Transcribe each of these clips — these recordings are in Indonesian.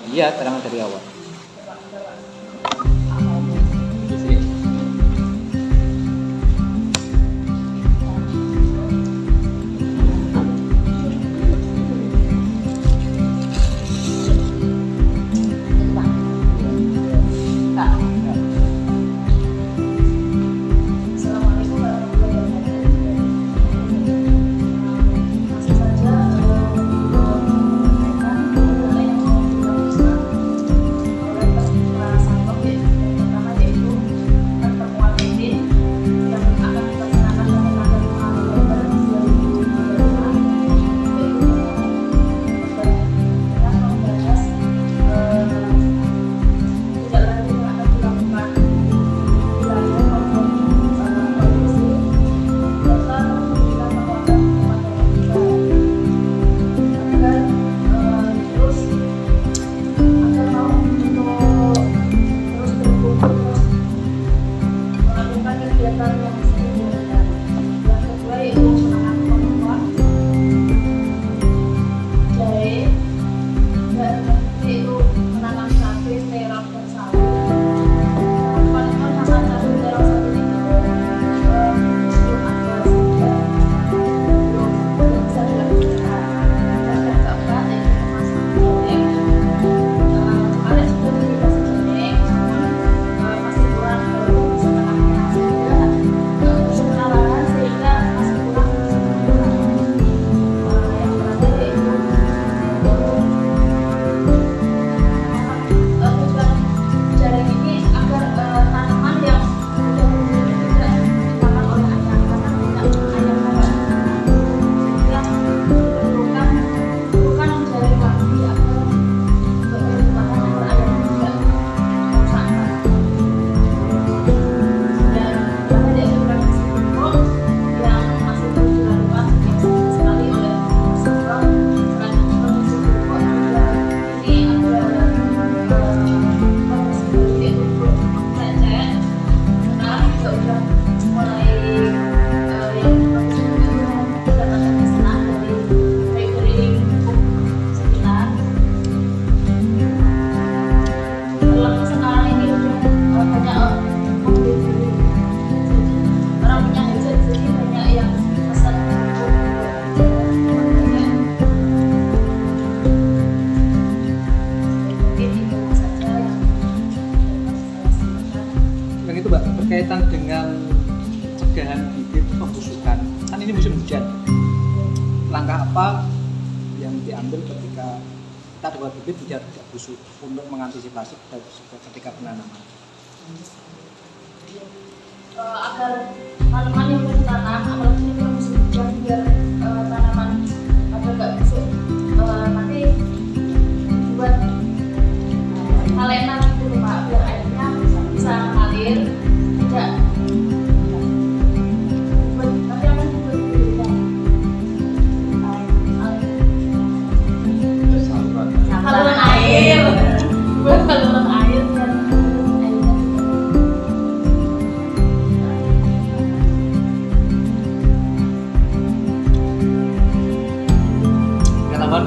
Iya, terangkan dari awal. Berkaitan dengan cegahan bibit pembusukan, kan ini musim hujan. Langkah apa yang diambil ketika kita buat bibit tidak busuk untuk mengantisipasi ketika penanaman? Agar tanaman yang ditanam, apalagi ini musim hujan, biar tanaman agar nggak busuk, nanti buat kalenan gitu Pak, biar airnya bisa mengalir. Tidak. Tapi akan dibuat saluran air. Buat saluran air dan airnya. Kenapa?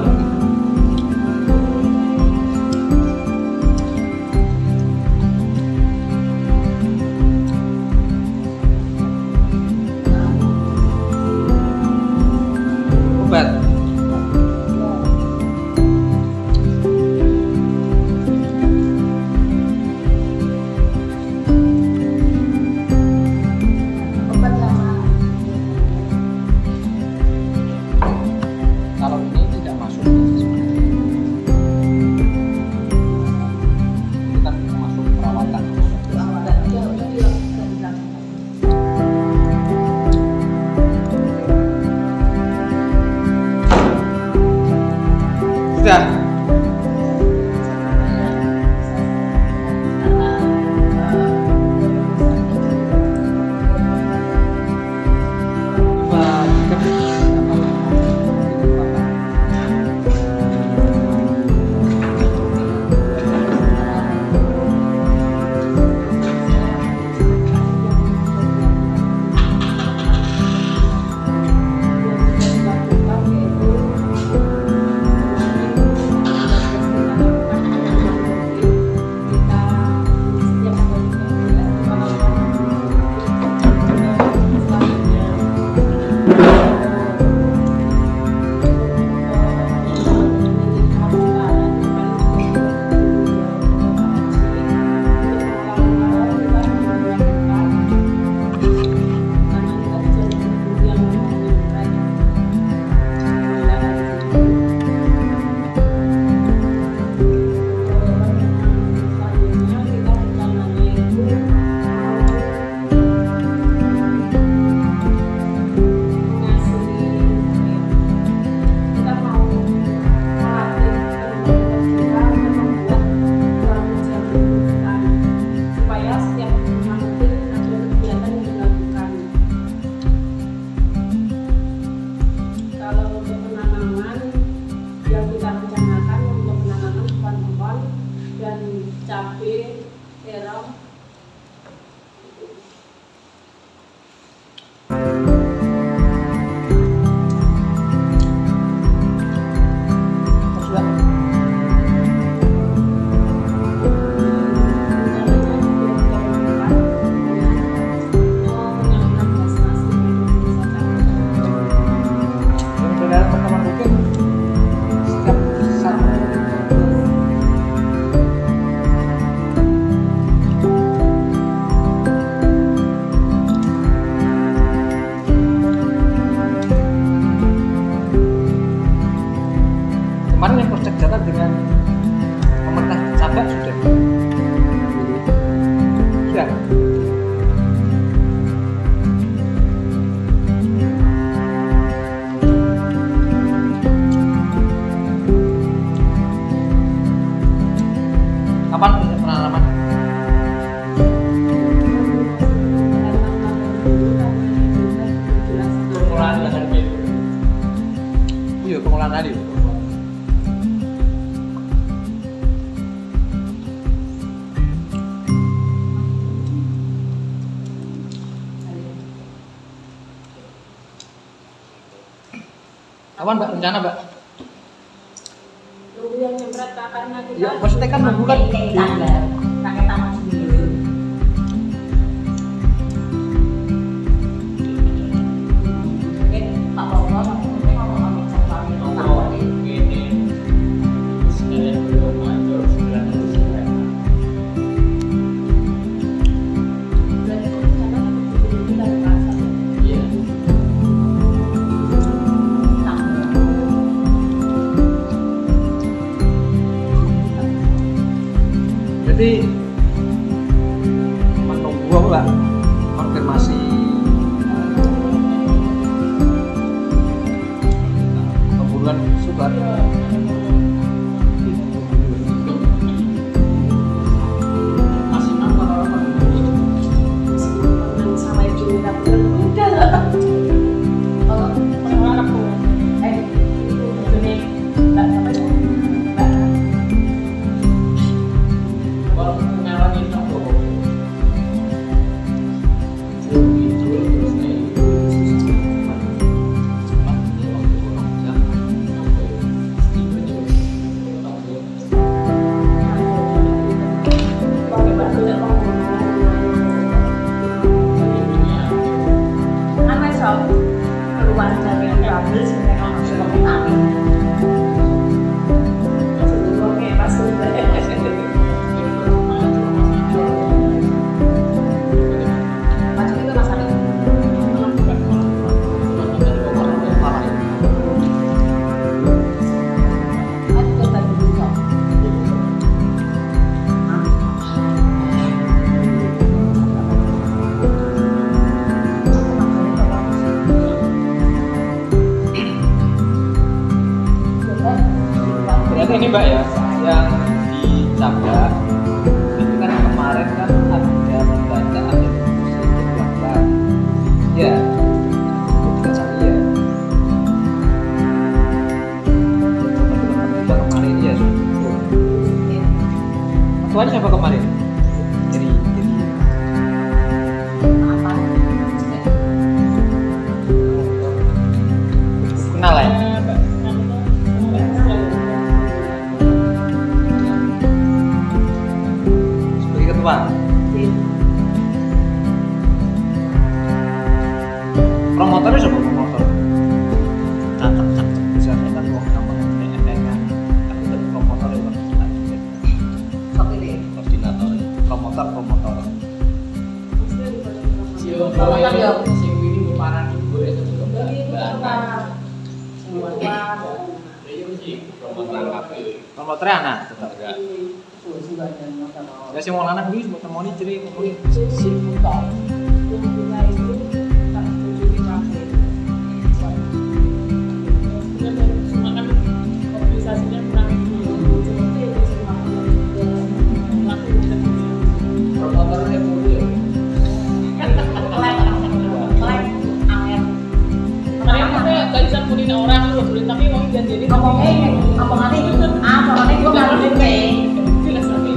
cabai, terong. Kemarin yang proyek jalan dengan pemerintah Sabah sudah. Kapan punya pengalaman? Pengolahan tadi. Iya, pengolahan tadi. Kapan Mbak rencana Mbak? Nunggu yang nyemprot karena kita. Ya, maksudnya kan nunggu kan pakai taman sendiri. Mungkin Pak Bobo mungkin ngomong sama kami ini. Sekalian belum manjur segera selesai. Berarti karena kita merasa. Iya. Jadi menunggu Mbak konfirmasi pembunuhan Subar. Masih nama orang sama itu udah udah. Oh, orang aku. Ini enggak apa ya? Keluar dari kabel sebenarnya masuk ke angin. Oke, masuk dari. Macam itu rasanya. Aku tadi juga. Ternyata ini Mbak ya, yang di Cabak itu kan kemarin kan ada membaca ada diskusi di belakang. Ya, juga sama ya. Teman-teman kita kemarin ya, ketuanya siapa kemarin? Jadi Apa? kenal ya? Sebagai ketua. Promotornya siapa promotor? Cakep biasanya kan kok namanya endengan. Tapi kan promotor itu kan koordinator, promotor. Kalau kan ya sing wingi paran ibu itu juga promotornya anak tetap enggak. Ya sing wong lanang kuwi temoni jere ngomongin si buka itu tak jadi kafe. Sebenarnya organisasinya kurang promotornya dulu ya. orang lu tapi mau jadi ngomongnya itu jelas tapi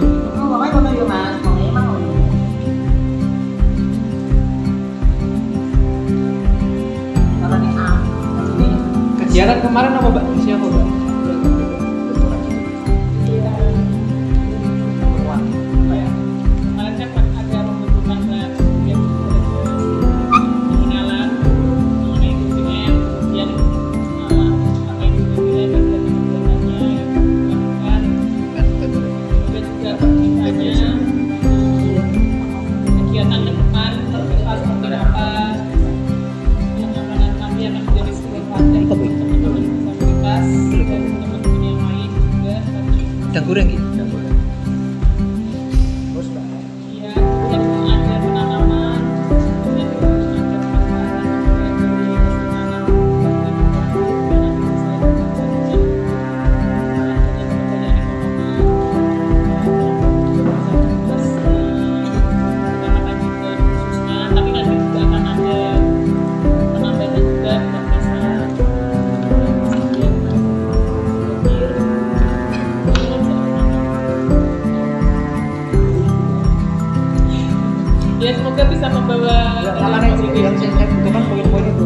semoga bisa membawa Ya, hal makanya itu positif. yang saya butuhkan poin-poin itu.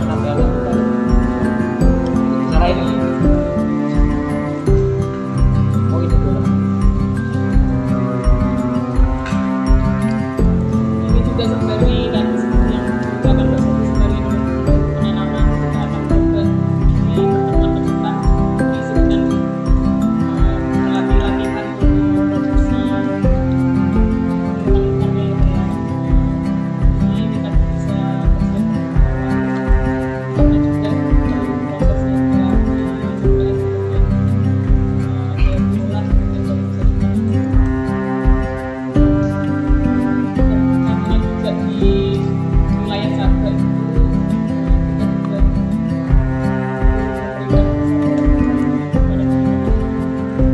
Nambah lakukan. Cara ini. Poin itu. Ini juga sembari dan seperti yang dilakukan Mbak Sofi sembari penanaman kita akan coba di pertemuan peserta disebutkan melatih latihan produksi teman-teman ya. Ini kita bisa karena juga proses yang dilakukan juga sebagai ada bulan yang bisa karena juga di wilayah Sabah itu kita juga memberikan kepada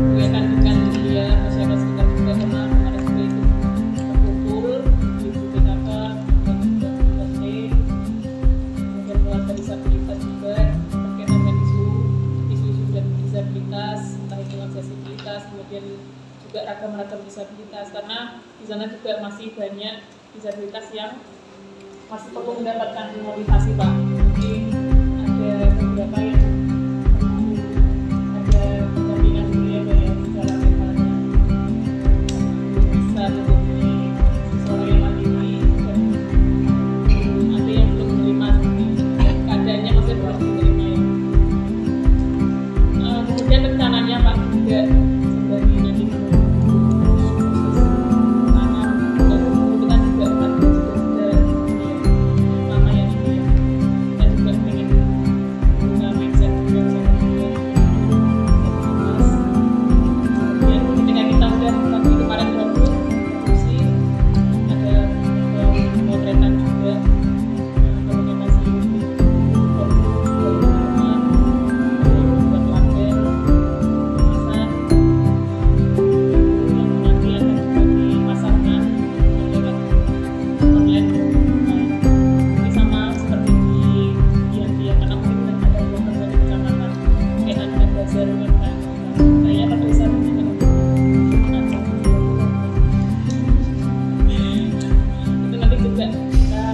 kegiatan dengan dia masyarakat sekitar juga karena kemarin juga itu berkumpul di BPKK dan juga BPT kemudian keluarga disabilitas juga berkaitan dengan isu-isu dan disabilitas entah itu aksesibilitas kemudian juga ragam-ragam disabilitas karena di sana juga masih banyak disabilitas yang masih perlu mendapatkan imunisasi Pak. Jadi ada beberapa yang perlu ada pendampingan dulu ya Pak ya secara mentalnya bisa menjadi seseorang yang mandiri dan ada yang belum menerima keadaannya masih belum menerima ya. Kemudian rencananya Pak juga sembari nanti tanam dan kita juga akan sudah lama ya ini ya. Kita juga pengen punya mindset juga sama juga mas. Kemudian ketika kita udah tadi kemarin produksi ada pemotretan juga kemudian masih buat label kemasan yang nanti akan dipasarkan lewat online. Ini sama seperti di yang karena mungkin ada berbagai kecamatan kaitan dengan bazar UMKM. Saya pada bisa itu nanti juga kita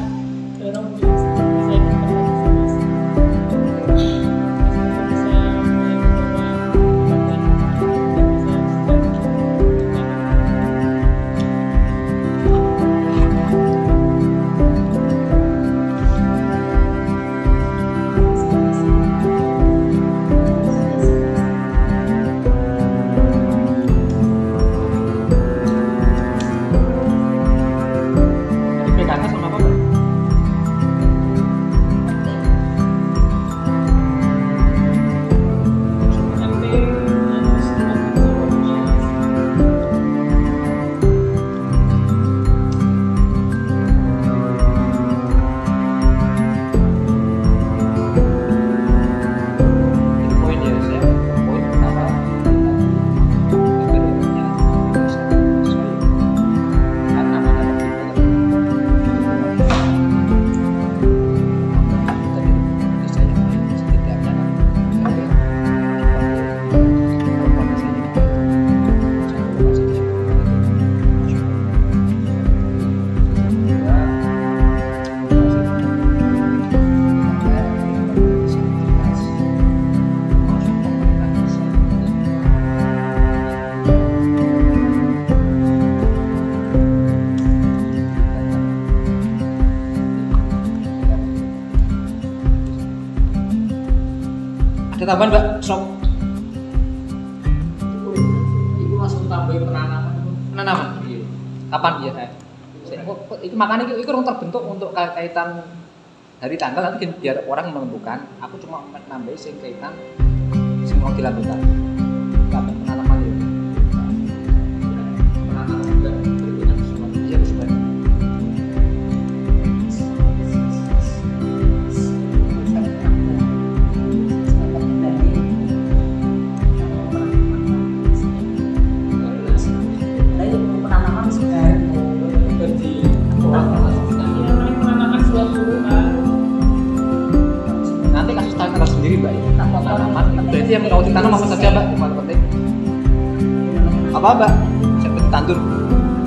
dorong bisa ikut berpartisipasi. Bisa membawa dan bisa Jadi PKK sama apa, Pak? nanti harus dilakukan. Itu poin ya, saya poin pertama keduanya bisa sesuai karena mana tadi bisa yang lain setidaknya jadi ada tambahan Mbak, Sob, Itu langsung tambahin penanaman itu. penanaman. Iya. Kapan ya saya? Itu makanya itu terbentuk untuk kaitan dari tanggal nanti biar orang menentukan. Aku cuma nambahin sing kaitan sing mau dilakukan. Kapan penanaman itu? Penanaman juga berikutnya sesuatu. Iya sebenarnya. Berarti orang langsung kita Iya, paling penanaman 20 Pak. Nanti kasih tanggal sendiri Mbak ya. Tanaman itu berarti yang mau ditanam apa saja Mbak? Yang paling penting. Apa Mbak? Saya tandur.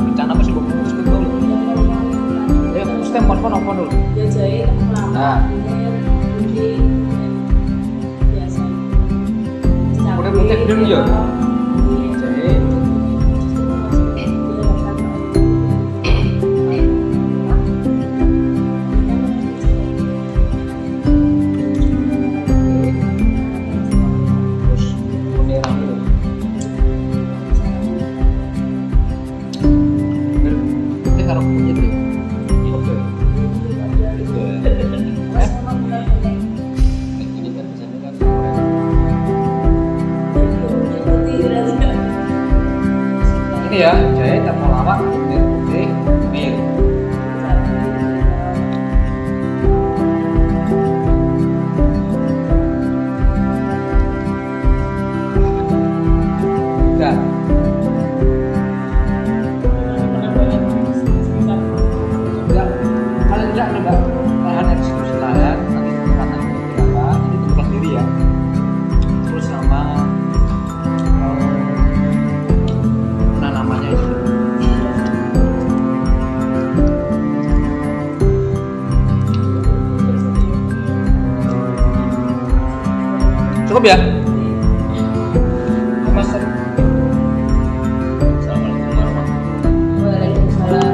Rencana masih belum sebut dulu. kon apa dulu? Ya jahit lama, Nah. putih, biasa. Putih gedung ya? Jahit. Terus putih rambut. Putih karo kunyit ya. Oke. Ini kan biasanya kan ini ya, jahit atau lawak, putih, mir. Enggak. Enggak. Kalau tidak ada lahan eksekusi lahan, nanti kata berapa, nanti tentukan diri ya. Terus sama penanamannya itu. Cukup ya? Mas, Assalamualaikum warahmatullahi Waalaikumsalam.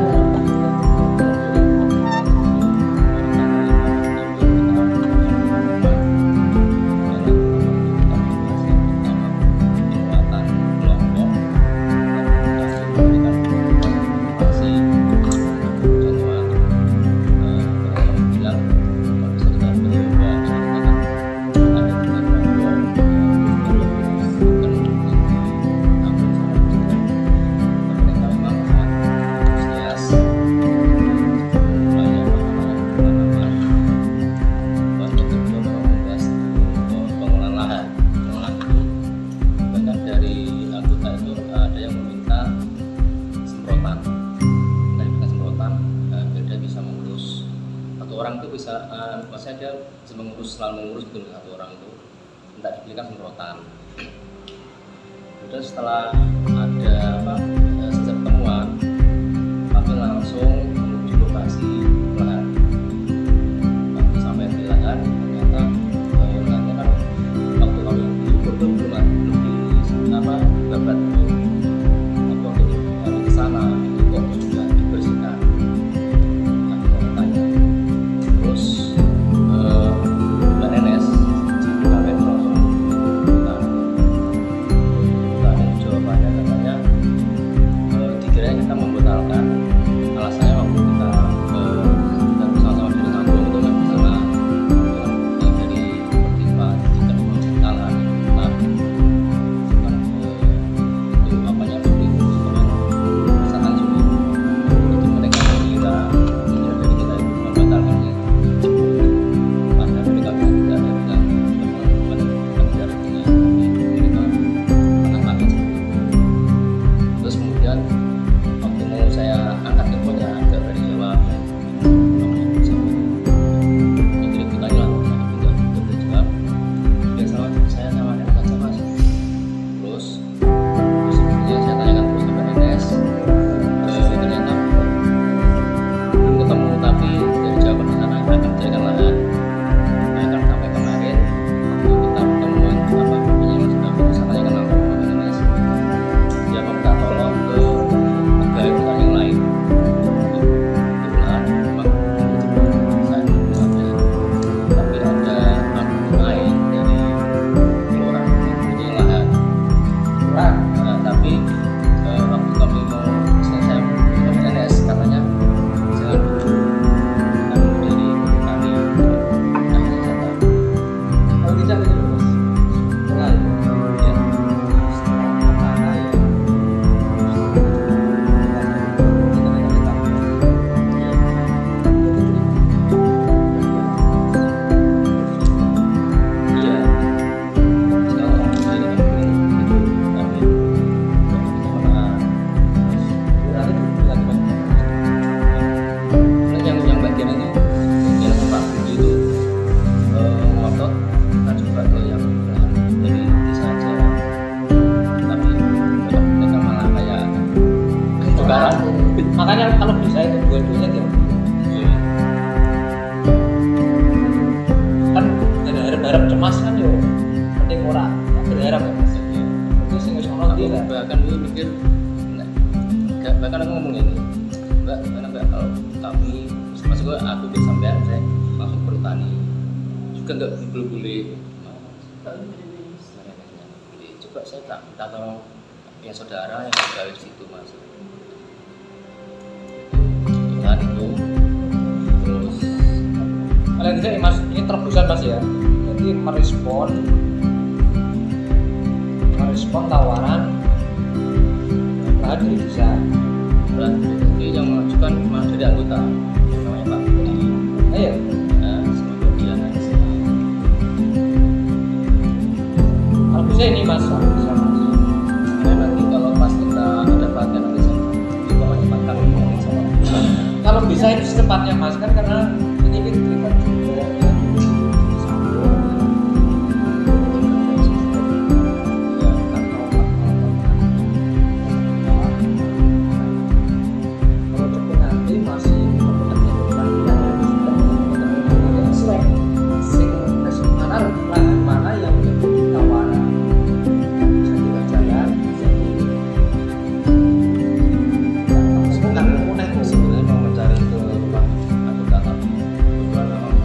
orang itu bisa, maksudnya dia selalu mengurus gitu satu orang itu minta dibelikan semprotan. Kemudian setelah ada selesai pertemuan, kami langsung menuju lokasi lahan. Kami sampai di lahan, ternyata lahannya kan waktu kami diukur itu belum babat itu. Waktu kami ke sana itu kok sudah dibersihkan. Mbak Nenes kami langsung kita jawabannya katanya dikira kita membatalkan, alasannya waktu kita bersama-sama di kampung itu kan bersama dari pertimba jika membatalkan itu apanya begitu dengan misalkan juga itu mereka mengira dari kita itu membatalkannya. Terus kemudian waktu mau saya angkat teleponnya agak dari Jawa, jadi kita hilang, tidak berjawab. Dia saya sama dia angkat sama sih. Terus kemudian saya tanyakan terus ke Nenes, ternyata belum ketemu, tapi dari jawaban di sana akan mencarikan lahan. Akan sampai kemarin waktu kita pertemuan penyiaran sudah putus, saya tanyakan langsung ke Nenes. Dia meminta tolong ke pegawai perusahaan yang lain untuk kebetulan memang saya ada, tapi ada akun lain dari kelurahan yang punya lahan. Tapi waktu kami mau selesai ke Nenes katanya jangan dulu, karena dari petani akhirnya saya tahu. kalau tidak itu mas, mulai Ya, setelah tanah ya, kita iya. Sekarang jadi kami itu kami mana berarti dilakukan yang bagian ini yang Pak Budi itu ngotot kan juga ke yang lain dari desa aja, tapi tetap mereka malah kayak tukaran. makanya kalau bisa itu dua-duanya dia Iya. berharap cemas kan yo penting ora berharap ya Mas. Itu sing wis ono Aku iki lah. bahkan dulu mikir bahkan aku ngomong ini Mbak, karena Mbak kalau kami maksud gue aku di sampean saya langsung bertani juga nggak boleh coba saya tak tolong yang saudara yang pegawai di situ Mas kan itu terus Kalian tidak Mas, ini terobosan Mas ya. Jadi merespon tawaran lahan dari desa. jadi yang mengajukan cuma dari anggota yang namanya Pak Budi. Ayo. Nah, semoga dia nanti Kalau bisa ini Mas, bisa Mas. nah, nanti kalau pas kita ada pelatihan nanti saya coba menyempatkan ngomong sama Kalau bisa itu secepatnya Mas kan karena ini kita terlibat juga ya. Sambung. Ya, kalau cukup nanti masih sesuai mana yang menjadi tawaran bisa kita jalan semoga mulai sebenarnya mau mencari ke rumah anggota tapi kebetulan memang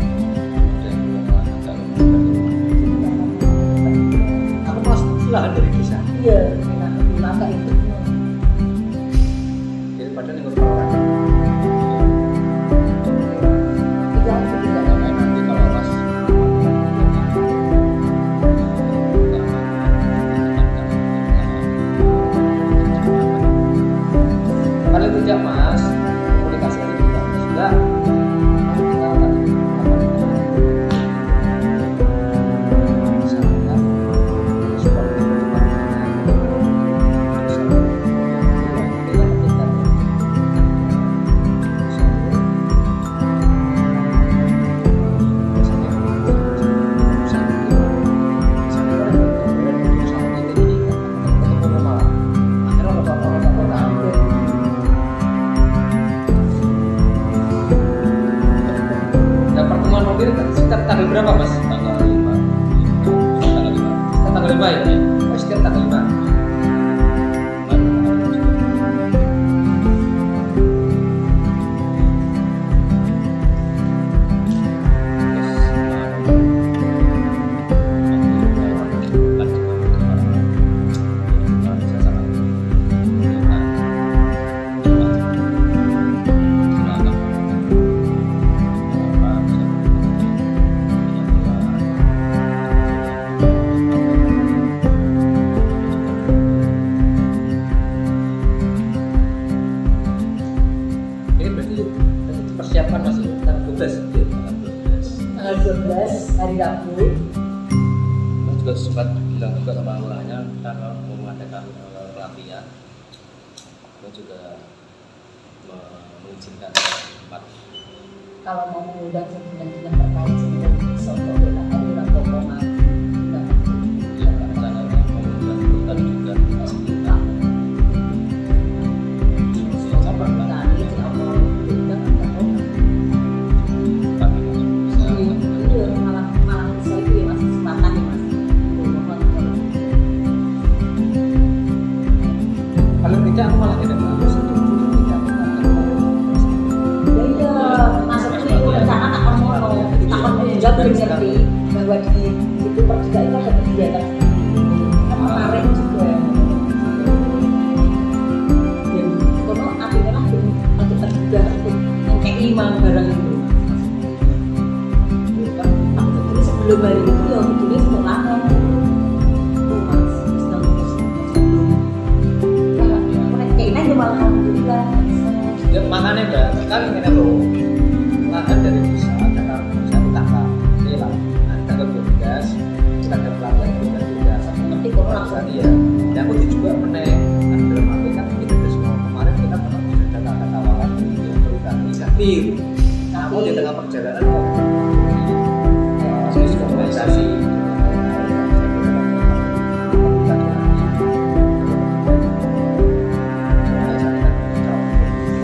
ada yang belum melakukan aku malah setuju lahan dari desa iya enak maka itu daripada yang orang itu aku tidak namanya nanti kalau pas paling tidak Mas komunikasi ini kita sudah kita akan misalnya seperti Nah, pertemuan mobil sekitar tanggal berapa Mas? tanggal 5 Tanggal 5 ya? Oh, sekitar tanggal 5. Ini berarti dipersiapkan Mas ya? Tanggal 12 ya? tanggal 12 hari Rabu Saya juga sempat bilang juga sama lurahnya kita kalau mau mengadakan pelatihan kita juga mengizinkan tempat kalau mau mengundang sembilan terkait dengan soal hari Rabu koma yang rencananya mau mengundang hutan juga sekitar coba kali kita mau mengundang atau kami bisa iya malah bisa itu ya mas kesempatan ya mas Kalau tidak aku malah tidak mau setuju tidak iya maksudnya itu rencana tak ngomong tak ngomong juga ngerti bahwa di itu perjuga itu ada kegiatan kan menarik juga dan kono akhirnya lah untuk terbuka untuk ngekei barang itu kan aku tuh sebelum hari itu ya betulnya setelah itu mas sedang sebelum ya aku ngekei aja malah alhamdulillah ya, makanya Mbak, sekali ini loh lahan dari desa Jakarta bisa ditangkap ini lah nah, tanggal 12 kita ada pelatihan juga nanti kok langsung iya yang aku juga meneh dalam arti kan kita sudah semua kemarin kita pernah bisa data tawaran yang perhutani Jatir namun di tengah perjalanan kok masih komunikasi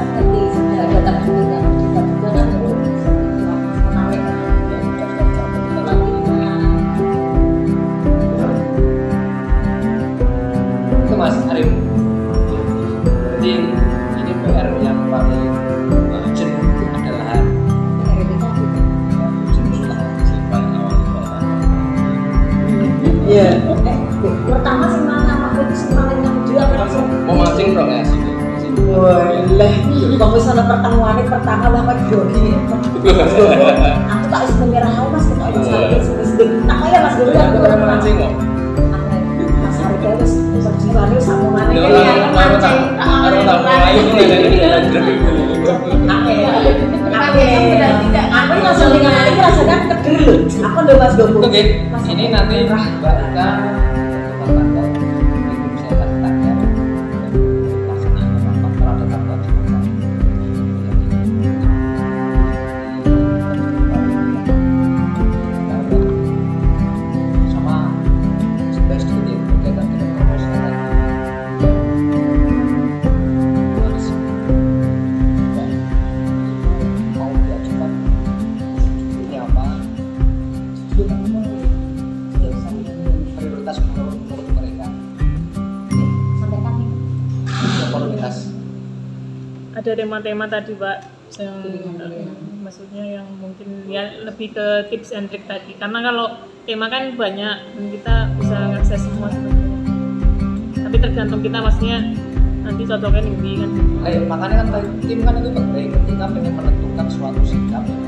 nanti sudah ada takdir kita juga kan itu menarik nanti komunikasi nih. Boleh. Wong wis ana pertemuane pertama lah kok jogi. Aku tak wis menyerah Mas kok ayo wis tak ya Mas dulu aku Orang mancing kok. Mas Harga wis jiwane samungane Yo iki ora tahu mulai itu aku langsung dengan ini rasanya kedel lho. Aku udah Mas Gogo. Oke, ini nanti Mbak Ika tentukan tanggal itu saya kasih tanggal pelaksanaan rapat terhadap tanggal sama sebelas studi berkaitan dengan promosional mau diajukan ini apa prioritas menurut mereka Sampaikan nih. prioritas Ada tema-tema tadi Pak yang maksudnya yang mungkin ya lebih ke tips and trick tadi, karena kalau tema kan banyak dan kita bisa ngakses semua sebenarnya, tapi tergantung kita maksudnya nanti cocoknya ini kan. makanya kan tim kan itu penting ketika pengen menentukan suatu sikap yang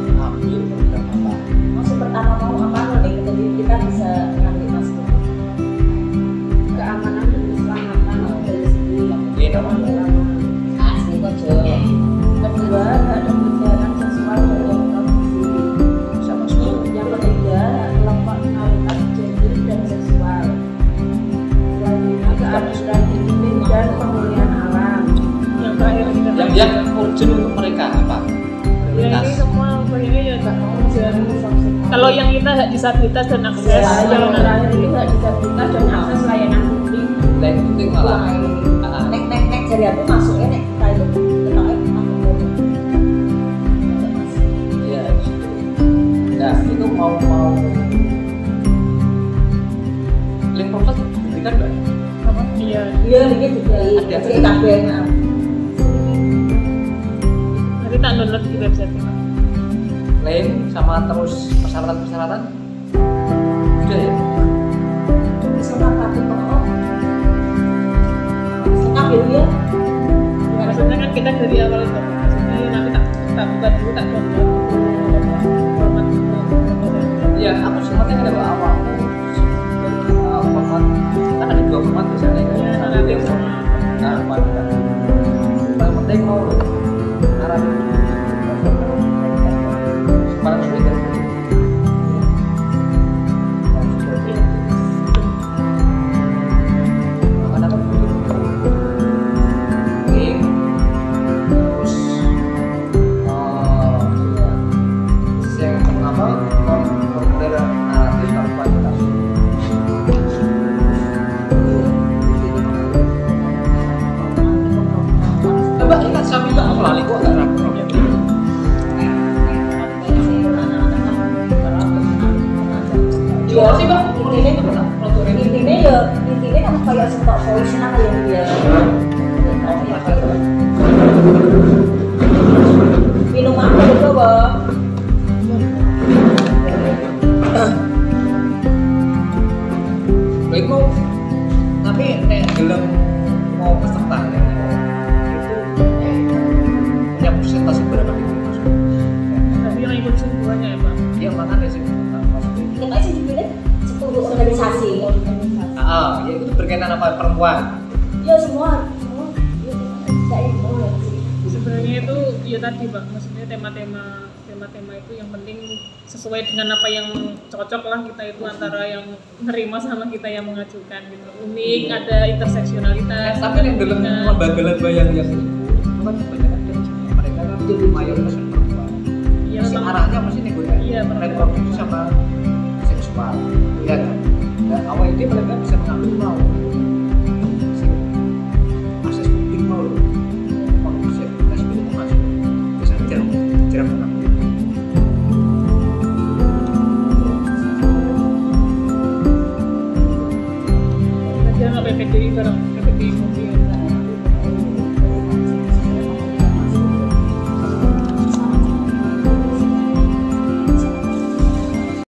diambil program apa. Maksud pertama mau apa nih? Jadi kita bisa ngambil Mas Gogo. Keamanan dan keselamatan dari segi Mungkin apa? asli kok Jo. Kedua ada perjalanan seksual dan reproduksi. Bisa masuk. Yang ketiga kelompok minoritas gender dan seksual. Selanjutnya keadilan iklim dan pemulihan alam. Yang terakhir kita Yang urgent untuk mereka apa? ya ini Prioritas. semua ini ya kalau yang kita hak disabilitas dan akses Ya, yang layanan. terakhir itu hak disabilitas dan akses layanan publik. Lain penting malah. Nek dari aku masuknya nek kayak kenalnya aku Iya. Nah itu mau link profil diberikan nggak? Iya, iya ini juga Ada. jadi kabeh nah. nanti tak download di website kita. Link sama terus persyaratan udah ya. Sama tapi kok setengah ya Maksudnya kan kita dari awal itu maksudnya ya nanti tak buka dulu tak download format Iya, aku sebenarnya ada awal format kan ada dua format misalnya ya nanti sama nah kualitas paling penting mau arah paling sulit makanya aku link terus yang apa formulir naratif dan kualitas. Coba ingat sambil tak aku lali kok gak rapi. Cuma sih bang, ini itu pernah intinya ya intinya kan kayak spot voice nah kayak dia minum apa itu bang baik mau tapi nek gelem mau peserta ya itu punya persentase berapa gitu tapi yang ikut semuanya ya Pak. ya makanya sih maksudnya kita sih dipilih 10 organisasi ya itu berkaitan apa perempuan ya semua ya saya itu ya Sebenarnya itu ya tadi Pak, maksudnya tema-tema itu yang penting sesuai dengan apa yang cocok lah kita itu antara yang nerima sama kita yang mengajukan gitu. Unik, ada interseksionalitas. tapi yang dalam lembaga-lembaga yang itu kan kebanyakan dari mereka kan jadi mayoritas perempuan Iya, mesti memang. arahnya mesti nih gue Iya, benar. reproduksi sama seksual ya kan dan awal ini mereka bisa mengambil mau akses publik mau loh kondisi aktivitas itu masuk misalnya jarang mengambil Kita nggak PPDI bareng PPDI mobil.